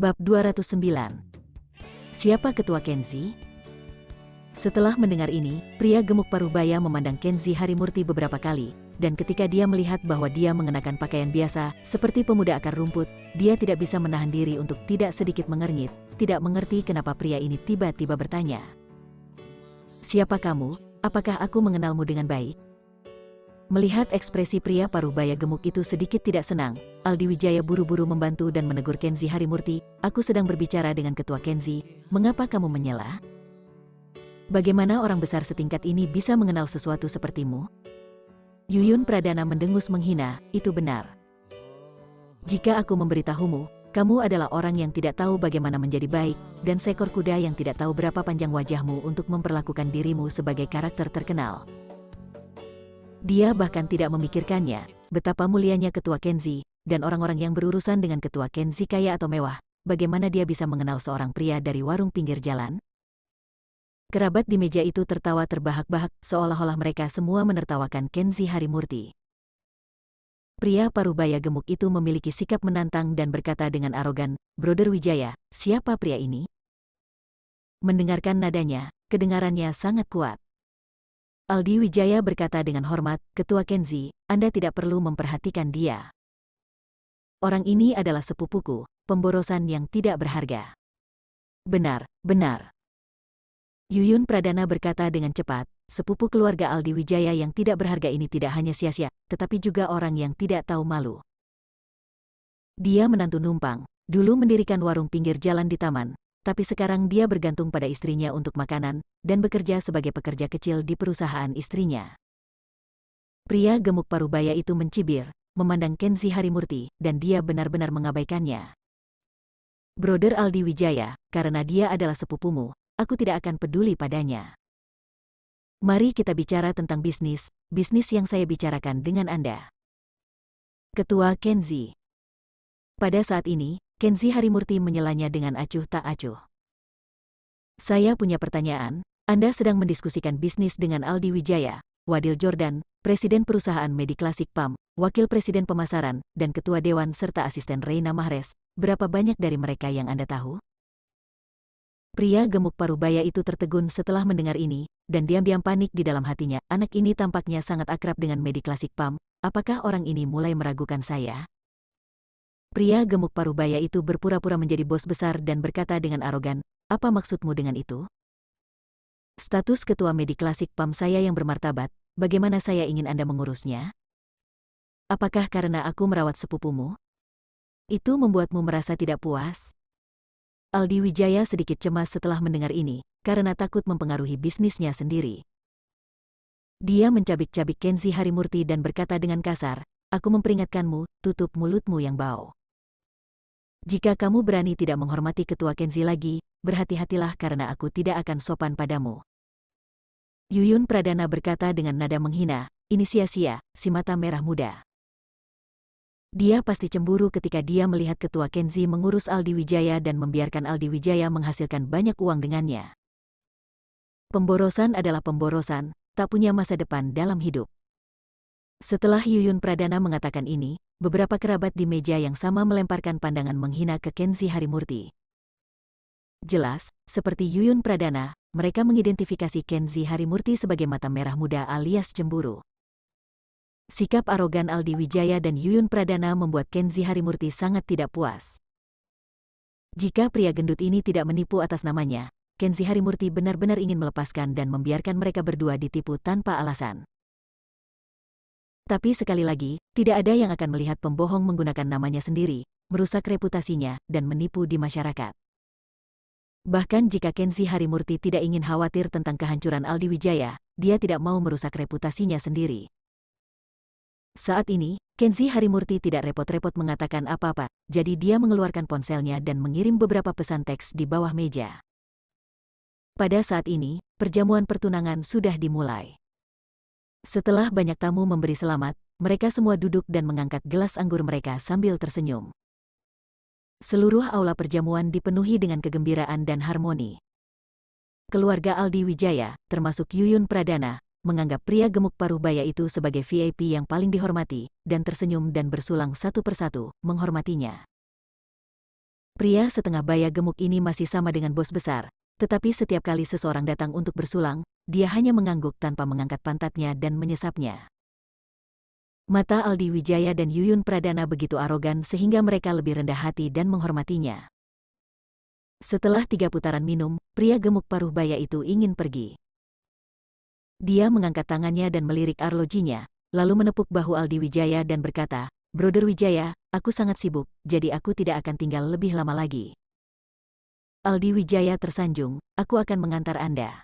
Bab 209. Siapa ketua Kenzi? Setelah mendengar ini, pria gemuk parubaya memandang Kenzi Harimurti beberapa kali, dan ketika dia melihat bahwa dia mengenakan pakaian biasa, seperti pemuda akar rumput, dia tidak bisa menahan diri untuk tidak sedikit mengernyit, tidak mengerti kenapa pria ini tiba-tiba bertanya. Siapa kamu? Apakah aku mengenalmu dengan baik? Melihat ekspresi pria parubaya gemuk itu sedikit tidak senang, Aldi Wijaya buru-buru membantu dan menegur Kenzi Harimurti. Aku sedang berbicara dengan ketua Kenzi, mengapa kamu menyela? Bagaimana orang besar setingkat ini bisa mengenal sesuatu sepertimu? Yuyun Pradana mendengus menghina, itu benar. Jika aku memberitahumu, kamu adalah orang yang tidak tahu bagaimana menjadi baik, dan seekor kuda yang tidak tahu berapa panjang wajahmu untuk memperlakukan dirimu sebagai karakter terkenal. Dia bahkan tidak memikirkannya, betapa mulianya ketua Kenzi, dan orang-orang yang berurusan dengan ketua Kenzi kaya atau mewah, bagaimana dia bisa mengenal seorang pria dari warung pinggir jalan? Kerabat di meja itu tertawa terbahak-bahak, seolah-olah mereka semua menertawakan Kenzi Harimurti. Pria parubaya gemuk itu memiliki sikap menantang dan berkata dengan arogan, "Brother Wijaya, siapa pria ini?" Mendengarkan nadanya, kedengarannya sangat kuat. Aldi Wijaya berkata dengan hormat, "Ketua Kenzi, Anda tidak perlu memperhatikan dia. Orang ini adalah sepupuku, pemborosan yang tidak berharga." "Benar, benar." Yuyun Pradana berkata dengan cepat, sepupu keluarga Aldi Wijaya yang tidak berharga ini tidak hanya sia-sia, tetapi juga orang yang tidak tahu malu. Dia menantu numpang, dulu mendirikan warung pinggir jalan di taman, tapi sekarang dia bergantung pada istrinya untuk makanan, dan bekerja sebagai pekerja kecil di perusahaan istrinya. Pria gemuk parubaya itu mencibir, memandang Kenzi Harimurti, dan dia benar-benar mengabaikannya. "Brother Aldi Wijaya, karena dia adalah sepupumu, aku tidak akan peduli padanya. Mari kita bicara tentang bisnis yang saya bicarakan dengan Anda." Ketua Kenzi. Pada saat ini, Kenzi Harimurti menyelanya dengan acuh tak acuh. "Saya punya pertanyaan, Anda sedang mendiskusikan bisnis dengan Aldi Wijaya, Wadil Jordan, Presiden Perusahaan Mediklasik PAM, Wakil Presiden Pemasaran, dan Ketua Dewan serta Asisten Reina Mahrez. Berapa banyak dari mereka yang Anda tahu?" Pria gemuk parubaya itu tertegun setelah mendengar ini, dan diam-diam panik di dalam hatinya. Anak ini tampaknya sangat akrab dengan Mediklasik PAM, apakah orang ini mulai meragukan saya? Pria gemuk parubaya itu berpura-pura menjadi bos besar dan berkata dengan arogan, "Apa maksudmu dengan itu? Status ketua Mediklasik PAM saya yang bermartabat, bagaimana saya ingin Anda mengurusnya? Apakah karena aku merawat sepupumu? Itu membuatmu merasa tidak puas?" Aldi Wijaya sedikit cemas setelah mendengar ini, karena takut mempengaruhi bisnisnya sendiri. Dia mencabik-cabik Kenzi Harimurti dan berkata dengan kasar, "Aku memperingatkanmu, tutup mulutmu yang bau. Jika kamu berani tidak menghormati ketua Kenzi lagi, berhati-hatilah karena aku tidak akan sopan padamu." Yuyun Pradana berkata dengan nada menghina, "Ini sia-sia, si mata merah muda. Dia pasti cemburu ketika dia melihat ketua Kenzi mengurus Aldi Wijaya dan membiarkan Aldi Wijaya menghasilkan banyak uang dengannya. Pemborosan adalah pemborosan, tak punya masa depan dalam hidup." Setelah Yuyun Pradana mengatakan ini, beberapa kerabat di meja yang sama melemparkan pandangan menghina ke Kenzi Harimurti. Jelas, seperti Yuyun Pradana, mereka mengidentifikasi Kenzi Harimurti sebagai mata merah muda alias cemburu. Sikap arogan Aldi Wijaya dan Yuyun Pradana membuat Kenzi Harimurti sangat tidak puas. Jika pria gendut ini tidak menipu atas namanya, Kenzi Harimurti benar-benar ingin melepaskan dan membiarkan mereka berdua ditipu tanpa alasan. Tapi sekali lagi, tidak ada yang akan melihat pembohong menggunakan namanya sendiri, merusak reputasinya, dan menipu di masyarakat. Bahkan jika Kenzi Harimurti tidak ingin khawatir tentang kehancuran Aldi Wijaya, dia tidak mau merusak reputasinya sendiri. Saat ini, Kenzi Harimurti tidak repot-repot mengatakan apa-apa, jadi dia mengeluarkan ponselnya dan mengirim beberapa pesan teks di bawah meja. Pada saat ini, perjamuan pertunangan sudah dimulai. Setelah banyak tamu memberi selamat, mereka semua duduk dan mengangkat gelas anggur mereka sambil tersenyum. Seluruh aula perjamuan dipenuhi dengan kegembiraan dan harmoni. Keluarga Aldi Wijaya, termasuk Yuyun Pradana, menganggap pria gemuk parubaya itu sebagai VIP yang paling dihormati, dan tersenyum dan bersulang satu persatu, menghormatinya. Pria setengah baya gemuk ini masih sama dengan bos besar, tetapi setiap kali seseorang datang untuk bersulang, dia hanya mengangguk tanpa mengangkat pantatnya dan menyesapnya. Mata Aldi Wijaya dan Yuyun Pradana begitu arogan sehingga mereka lebih rendah hati dan menghormatinya. Setelah 3 putaran minum, pria gemuk paruh baya itu ingin pergi. Dia mengangkat tangannya dan melirik arlojinya, lalu menepuk bahu Aldi Wijaya dan berkata, "Brother Wijaya, aku sangat sibuk, jadi aku tidak akan tinggal lebih lama lagi." Aldi Wijaya tersanjung, "Aku akan mengantar Anda."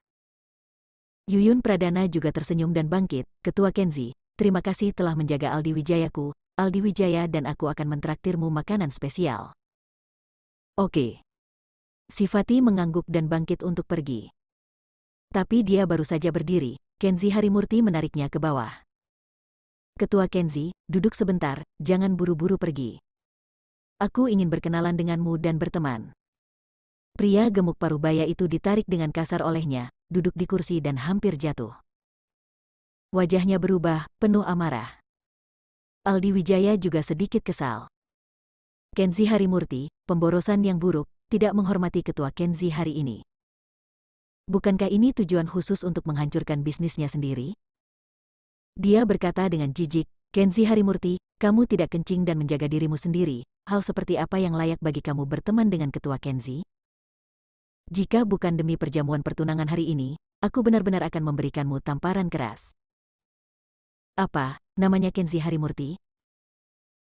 Yuyun Pradana juga tersenyum dan bangkit, "Ketua Kenzi, terima kasih telah menjaga Aldi Wijayaku, Aldi Wijaya dan aku akan mentraktirmu makanan spesial." "Oke." Si Fatih mengangguk dan bangkit untuk pergi. Tapi dia baru saja berdiri, Kenzi Harimurti menariknya ke bawah. "Ketua Kenzi, duduk sebentar, jangan buru-buru pergi. Aku ingin berkenalan denganmu dan berteman." Pria gemuk parubaya itu ditarik dengan kasar olehnya, duduk di kursi dan hampir jatuh. Wajahnya berubah, penuh amarah. Aldi Wijaya juga sedikit kesal. Kenzi Harimurti, pemborosan yang buruk, tidak menghormati ketua Kenzi hari ini. Bukankah ini tujuan khusus untuk menghancurkan bisnisnya sendiri? Dia berkata dengan jijik, "Kenzi Harimurti, kamu tidak kencing dan menjaga dirimu sendiri, hal seperti apa yang layak bagi kamu berteman dengan ketua Kenzi? Jika bukan demi perjamuan pertunangan hari ini, aku benar-benar akan memberikanmu tamparan keras." "Apa, namanya Kenzi Harimurti?"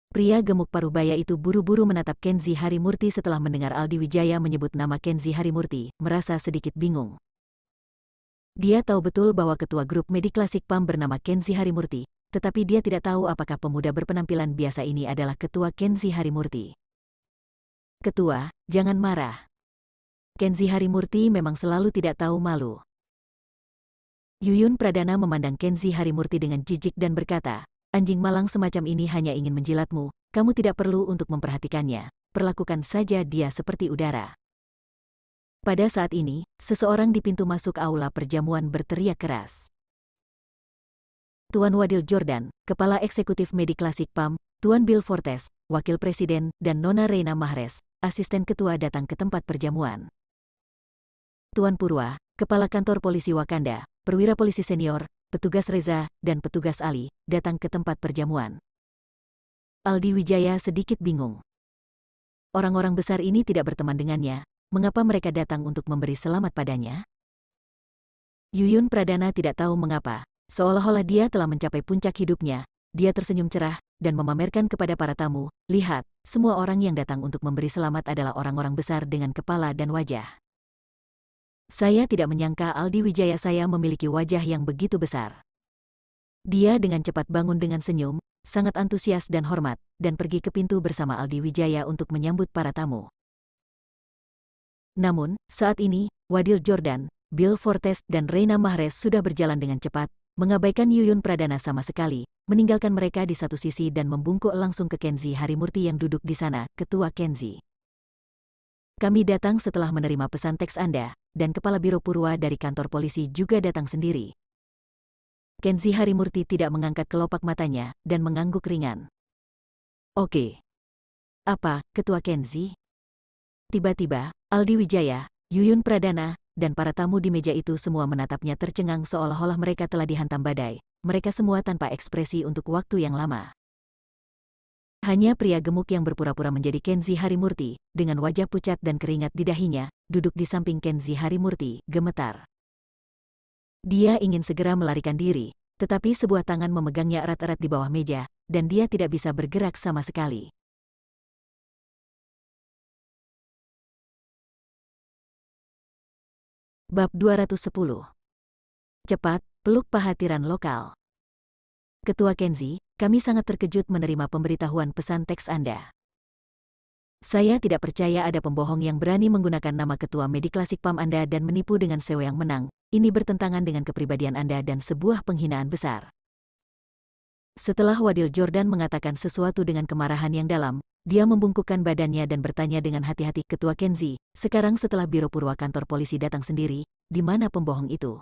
Pria gemuk parubaya itu buru-buru menatap Kenzi Harimurti setelah mendengar Aldi Wijaya menyebut nama Kenzi Harimurti, merasa sedikit bingung. Dia tahu betul bahwa ketua grup Mediklasik PAM bernama Kenzi Harimurti, tetapi dia tidak tahu apakah pemuda berpenampilan biasa ini adalah ketua Kenzi Harimurti. "Ketua, jangan marah." Kenzi Harimurti memang selalu tidak tahu malu. Yuyun Pradana memandang Kenzi Harimurti dengan jijik dan berkata, "Anjing malang semacam ini hanya ingin menjilatmu, kamu tidak perlu untuk memperhatikannya, perlakukan saja dia seperti udara." Pada saat ini, seseorang di pintu masuk aula perjamuan berteriak keras. Tuan Wadil Jordan, Kepala Eksekutif Mediklasik PAM, Tuan Bill Fortes, Wakil Presiden, dan Nona Reina Mahrez, Asisten Ketua datang ke tempat perjamuan. Tuan Purwa, Kepala Kantor Polisi Wakanda, Perwira Polisi Senior, Petugas Reza, dan Petugas Ali, datang ke tempat perjamuan. Aldi Wijaya sedikit bingung. Orang-orang besar ini tidak berteman dengannya, mengapa mereka datang untuk memberi selamat padanya? Yuyun Pradana tidak tahu mengapa, seolah-olah dia telah mencapai puncak hidupnya. Dia tersenyum cerah, dan memamerkan kepada para tamu, "Lihat, semua orang yang datang untuk memberi selamat adalah orang-orang besar dengan kepala dan wajah. Saya tidak menyangka Aldi Wijaya saya memiliki wajah yang begitu besar." Dia dengan cepat bangun dengan senyum, sangat antusias dan hormat, dan pergi ke pintu bersama Aldi Wijaya untuk menyambut para tamu. Namun, saat ini, Wadil Jordan, Bill Fortes dan Reina Mahrez sudah berjalan dengan cepat, mengabaikan Yuyun Pradana sama sekali, meninggalkan mereka di satu sisi dan membungkuk langsung ke Kenzi Harimurti yang duduk di sana, "Ketua Kenzi. Kami datang setelah menerima pesan teks Anda, dan Kepala Biro Purwa dari kantor polisi juga datang sendiri." Kenzi Harimurti tidak mengangkat kelopak matanya, dan mengangguk ringan. "Oke. Apa, Ketua Kenzi?" Tiba-tiba, Aldi Wijaya, Yuyun Pradana, dan para tamu di meja itu semua menatapnya tercengang seolah-olah mereka telah dihantam badai, mereka semua tanpa ekspresi untuk waktu yang lama. Hanya pria gemuk yang berpura-pura menjadi Kenzi Harimurti, dengan wajah pucat dan keringat di dahinya, duduk di samping Kenzi Harimurti, gemetar. Dia ingin segera melarikan diri, tetapi sebuah tangan memegangnya erat-erat di bawah meja, dan dia tidak bisa bergerak sama sekali. Bab 210. Cepat, peluk pahatiran lokal. Ketua Kenzi, kami sangat terkejut menerima pemberitahuan pesan teks Anda. Saya tidak percaya ada pembohong yang berani menggunakan nama Ketua Mediklasik PAM Anda dan menipu dengan seweang menang. Ini bertentangan dengan kepribadian Anda dan sebuah penghinaan besar. Setelah Wadil Jordan mengatakan sesuatu dengan kemarahan yang dalam, dia membungkukkan badannya dan bertanya dengan hati-hati, "Ketua Kenzi, sekarang setelah Biro Purwa kantor polisi datang sendiri, di mana pembohong itu?"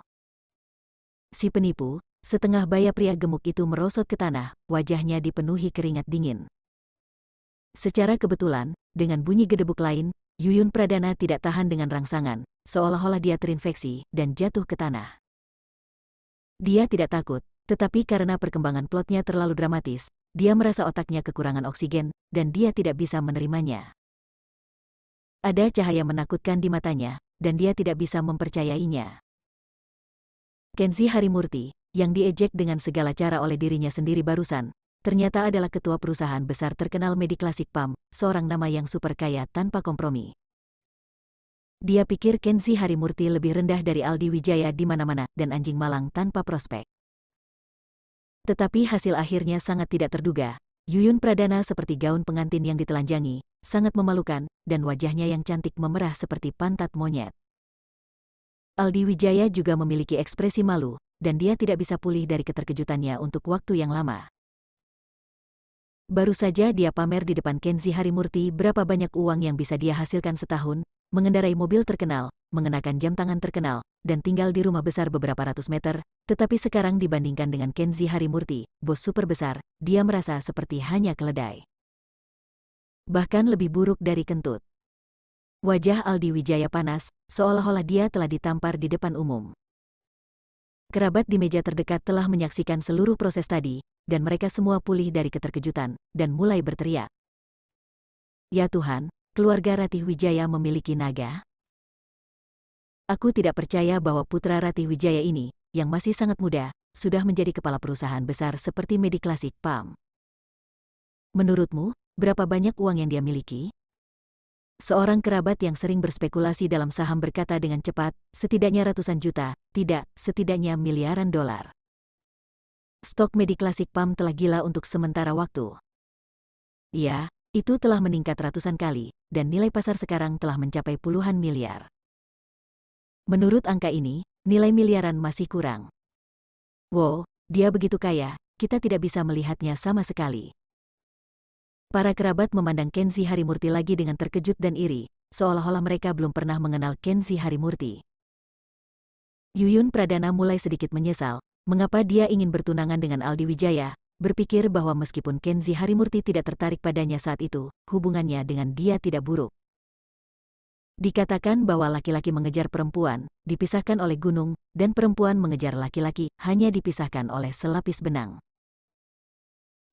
Si penipu, setengah baya pria gemuk itu merosot ke tanah, wajahnya dipenuhi keringat dingin. Secara kebetulan, dengan bunyi gedebuk lain, Yuyun Pradana tidak tahan dengan rangsangan, seolah-olah dia terinfeksi dan jatuh ke tanah. Dia tidak takut, tetapi karena perkembangan plotnya terlalu dramatis, dia merasa otaknya kekurangan oksigen, dan dia tidak bisa menerimanya. Ada cahaya menakutkan di matanya, dan dia tidak bisa mempercayainya. Kenzi Harimurti, yang diejek dengan segala cara oleh dirinya sendiri barusan, ternyata adalah ketua perusahaan besar terkenal Mediclassic Pump, seorang nama yang super kaya tanpa kompromi. Dia pikir Kenzi Harimurti lebih rendah dari Aldi Wijaya di mana-mana dan anjing malang tanpa prospek. Tetapi hasil akhirnya sangat tidak terduga. Yuyun Pradana seperti gaun pengantin yang ditelanjangi, sangat memalukan, dan wajahnya yang cantik memerah seperti pantat monyet. Aldi Wijaya juga memiliki ekspresi malu, dan dia tidak bisa pulih dari keterkejutannya untuk waktu yang lama. Baru saja dia pamer di depan Kenzi Harimurti berapa banyak uang yang bisa dia hasilkan setahun, mengendarai mobil terkenal, mengenakan jam tangan terkenal, dan tinggal di rumah besar beberapa ratus meter, tetapi sekarang dibandingkan dengan Kenzi Harimurti, bos super besar, dia merasa seperti hanya keledai. Bahkan lebih buruk dari kentut. Wajah Aldi Wijaya panas, seolah-olah dia telah ditampar di depan umum. Kerabat di meja terdekat telah menyaksikan seluruh proses tadi, dan mereka semua pulih dari keterkejutan, dan mulai berteriak. Ya Tuhan, keluarga Ratih Wijaya memiliki naga? Aku tidak percaya bahwa putra Ratih Wijaya ini, yang masih sangat muda, sudah menjadi kepala perusahaan besar seperti Mediclassic Pump. Menurutmu, berapa banyak uang yang dia miliki? Seorang kerabat yang sering berspekulasi dalam saham berkata dengan cepat, setidaknya ratusan juta, tidak, setidaknya miliaran dolar. Stok Mediclassic Pump telah gila untuk sementara waktu. Iya, itu telah meningkat ratusan kali, dan nilai pasar sekarang telah mencapai puluhan miliar. Menurut angka ini, nilai miliaran masih kurang. Wow, dia begitu kaya, kita tidak bisa melihatnya sama sekali. Para kerabat memandang Kenzi Harimurti lagi dengan terkejut dan iri, seolah-olah mereka belum pernah mengenal Kenzi Harimurti. Yuyun Pradana mulai sedikit menyesal, mengapa dia ingin bertunangan dengan Aldi Wijaya, berpikir bahwa meskipun Kenzi Harimurti tidak tertarik padanya saat itu, hubungannya dengan dia tidak buruk. Dikatakan bahwa laki-laki mengejar perempuan, dipisahkan oleh gunung, dan perempuan mengejar laki-laki, hanya dipisahkan oleh selapis benang.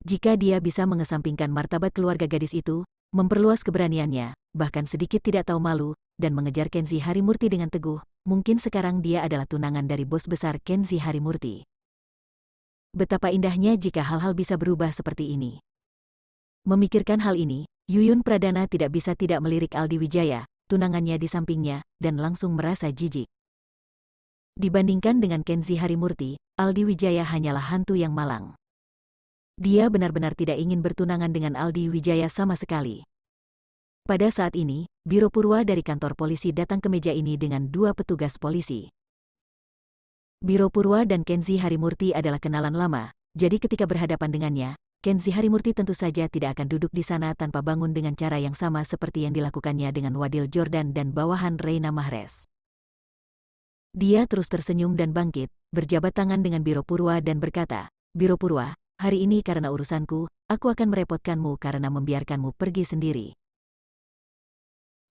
Jika dia bisa mengesampingkan martabat keluarga gadis itu, memperluas keberaniannya, bahkan sedikit tidak tahu malu, dan mengejar Kenzi Harimurti dengan teguh, mungkin sekarang dia adalah tunangan dari bos besar Kenzi Harimurti. Betapa indahnya jika hal-hal bisa berubah seperti ini. Memikirkan hal ini, Yuyun Pradana tidak bisa tidak melirik Aldi Wijaya, tunangannya di sampingnya, dan langsung merasa jijik. Dibandingkan dengan Kenzi Harimurti, Aldi Wijaya hanyalah hantu yang malang. Dia benar-benar tidak ingin bertunangan dengan Aldi Wijaya sama sekali. Pada saat ini, Biro Purwa dari kantor polisi datang ke meja ini dengan dua petugas polisi. Biro Purwa dan Kenzi Harimurti adalah kenalan lama, jadi ketika berhadapan dengannya, Kenzi Harimurti tentu saja tidak akan duduk di sana tanpa bangun dengan cara yang sama seperti yang dilakukannya dengan Wadil Jordan dan bawahan Reina Mahrez. Dia terus tersenyum dan bangkit, berjabat tangan dengan Biro Purwa dan berkata, Biro Purwa, hari ini karena urusanku, aku akan merepotkanmu karena membiarkanmu pergi sendiri.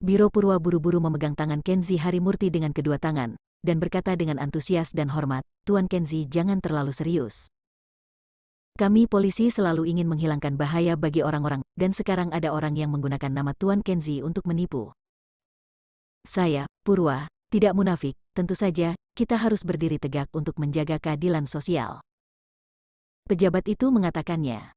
Biro Purwa buru-buru memegang tangan Kenzi Harimurti dengan kedua tangan, dan berkata dengan antusias dan hormat, Tuan Kenzi jangan terlalu serius. Kami polisi selalu ingin menghilangkan bahaya bagi orang-orang, dan sekarang ada orang yang menggunakan nama Tuan Kenzi untuk menipu. Saya, Purwa, tidak munafik, tentu saja, kita harus berdiri tegak untuk menjaga keadilan sosial. Pejabat itu mengatakannya.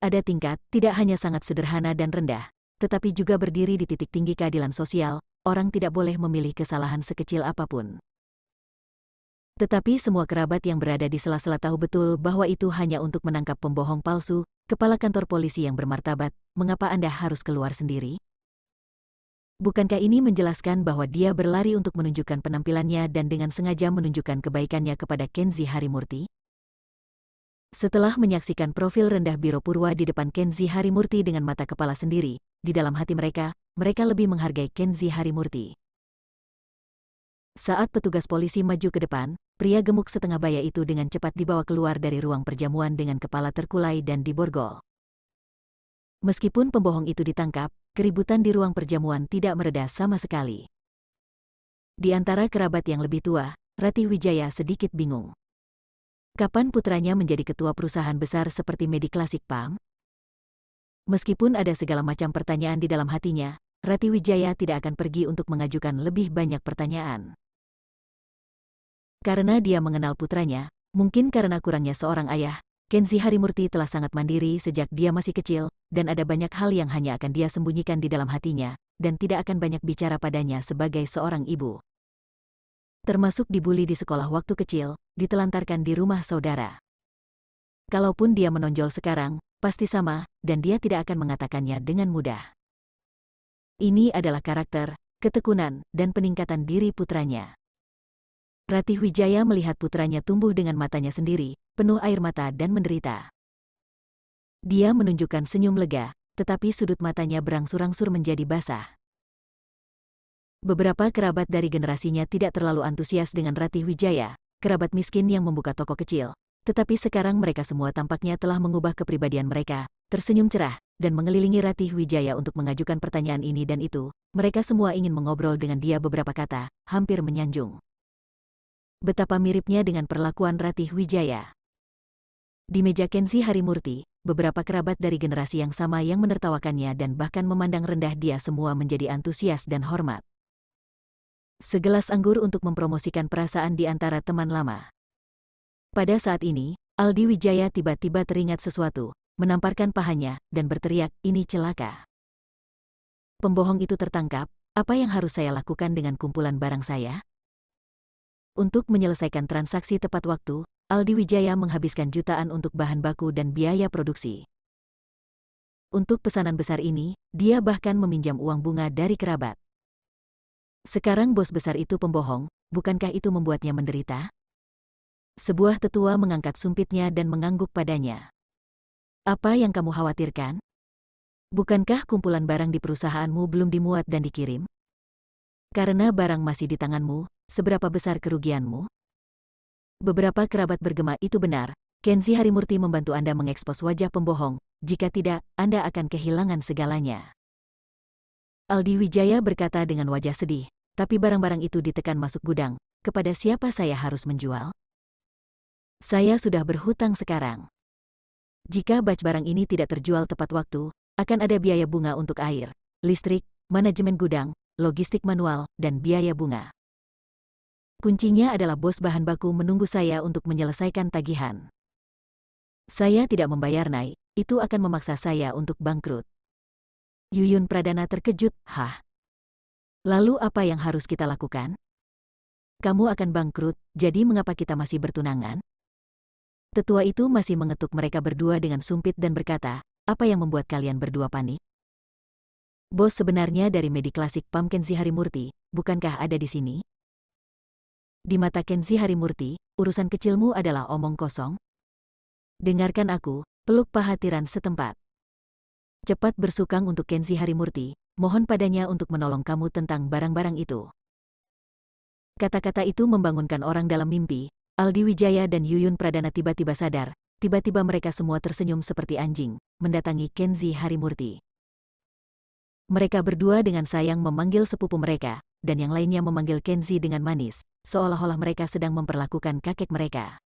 Ada tingkat, tidak hanya sangat sederhana dan rendah, tetapi juga berdiri di titik tinggi keadilan sosial, orang tidak boleh memilih kesalahan sekecil apapun. Tetapi semua kerabat yang berada di sela-sela tahu betul bahwa itu hanya untuk menangkap pembohong palsu, kepala kantor polisi yang bermartabat, mengapa Anda harus keluar sendiri? Bukankah ini menjelaskan bahwa dia berlari untuk menunjukkan penampilannya dan dengan sengaja menunjukkan kebaikannya kepada Kenzi Harimurti? Setelah menyaksikan profil rendah Biro Purwa di depan Kenzi Harimurti dengan mata kepala sendiri, di dalam hati mereka lebih menghargai Kenzi Harimurti. Saat petugas polisi maju ke depan, pria gemuk setengah baya itu dengan cepat dibawa keluar dari ruang perjamuan dengan kepala terkulai dan diborgol. Meskipun pembohong itu ditangkap, keributan di ruang perjamuan tidak mereda sama sekali. Di antara kerabat yang lebih tua, Ratih Wijaya sedikit bingung. Kapan putranya menjadi ketua perusahaan besar seperti Mediclassic Pam? Meskipun ada segala macam pertanyaan di dalam hatinya, Ratih Wijaya tidak akan pergi untuk mengajukan lebih banyak pertanyaan. Karena dia mengenal putranya, mungkin karena kurangnya seorang ayah, Kenzi Harimurti telah sangat mandiri sejak dia masih kecil, dan ada banyak hal yang hanya akan dia sembunyikan di dalam hatinya, dan tidak akan banyak bicara padanya sebagai seorang ibu. Termasuk dibuli di sekolah waktu kecil, ditelantarkan di rumah saudara. Kalaupun dia menonjol sekarang, pasti sama, dan dia tidak akan mengatakannya dengan mudah. Ini adalah karakter, ketekunan, dan peningkatan diri putranya. Ratih Wijaya melihat putranya tumbuh dengan matanya sendiri, penuh air mata dan menderita. Dia menunjukkan senyum lega, tetapi sudut matanya berangsur-angsur menjadi basah. Beberapa kerabat dari generasinya tidak terlalu antusias dengan Ratih Wijaya, kerabat miskin yang membuka toko kecil. Tetapi sekarang mereka semua tampaknya telah mengubah kepribadian mereka, tersenyum cerah, dan mengelilingi Ratih Wijaya untuk mengajukan pertanyaan ini dan itu. Mereka semua ingin mengobrol dengan dia beberapa kata, hampir menyanjung. Betapa miripnya dengan perlakuan Ratih Wijaya. Di meja Kenzi Harimurti, beberapa kerabat dari generasi yang sama yang menertawakannya dan bahkan memandang rendah dia semua menjadi antusias dan hormat. Segelas anggur untuk mempromosikan perasaan di antara teman lama. Pada saat ini, Aldi Wijaya tiba-tiba teringat sesuatu, menamparkan pahanya, dan berteriak, ini celaka. Pembohong itu tertangkap, apa yang harus saya lakukan dengan kumpulan barang saya? Untuk menyelesaikan transaksi tepat waktu, Aldi Wijaya menghabiskan jutaan untuk bahan baku dan biaya produksi. Untuk pesanan besar ini, dia bahkan meminjam uang bunga dari kerabat. Sekarang bos besar itu pembohong, bukankah itu membuatnya menderita? Sebuah tetua mengangkat sumpitnya dan mengangguk padanya. Apa yang kamu khawatirkan? Bukankah kumpulan barang di perusahaanmu belum dimuat dan dikirim? Karena barang masih di tanganmu, seberapa besar kerugianmu? Beberapa kerabat bergema itu benar, Kenzi Harimurti membantu Anda mengekspos wajah pembohong, jika tidak, Anda akan kehilangan segalanya. Aldi Wijaya berkata dengan wajah sedih, tapi barang-barang itu ditekan masuk gudang, kepada siapa saya harus menjual? Saya sudah berhutang sekarang. Jika batch barang ini tidak terjual tepat waktu, akan ada biaya bunga untuk air, listrik, manajemen gudang, logistik manual, dan biaya bunga. Kuncinya adalah bos bahan baku menunggu saya untuk menyelesaikan tagihan. Saya tidak membayar naik, itu akan memaksa saya untuk bangkrut. Yuyun Pradana terkejut, hah? Lalu apa yang harus kita lakukan? Kamu akan bangkrut, jadi mengapa kita masih bertunangan? Tetua itu masih mengetuk mereka berdua dengan sumpit dan berkata, apa yang membuat kalian berdua panik? Bos sebenarnya dari Mediclassic Pam Kenzi Harimurti, bukankah ada di sini? Di mata Kenzi Harimurti, urusan kecilmu adalah omong kosong. Dengarkan aku, peluk paha tiran setempat. Cepat bersukang untuk Kenzi Harimurti, mohon padanya untuk menolong kamu tentang barang-barang itu. Kata-kata itu membangunkan orang dalam mimpi. Aldi Wijaya dan Yuyun Pradana tiba-tiba sadar, tiba-tiba mereka semua tersenyum seperti anjing, mendatangi Kenzi Harimurti. Mereka berdua dengan sayang memanggil sepupu mereka, dan yang lainnya memanggil Kenzi dengan manis, seolah-olah mereka sedang memperlakukan kakek mereka.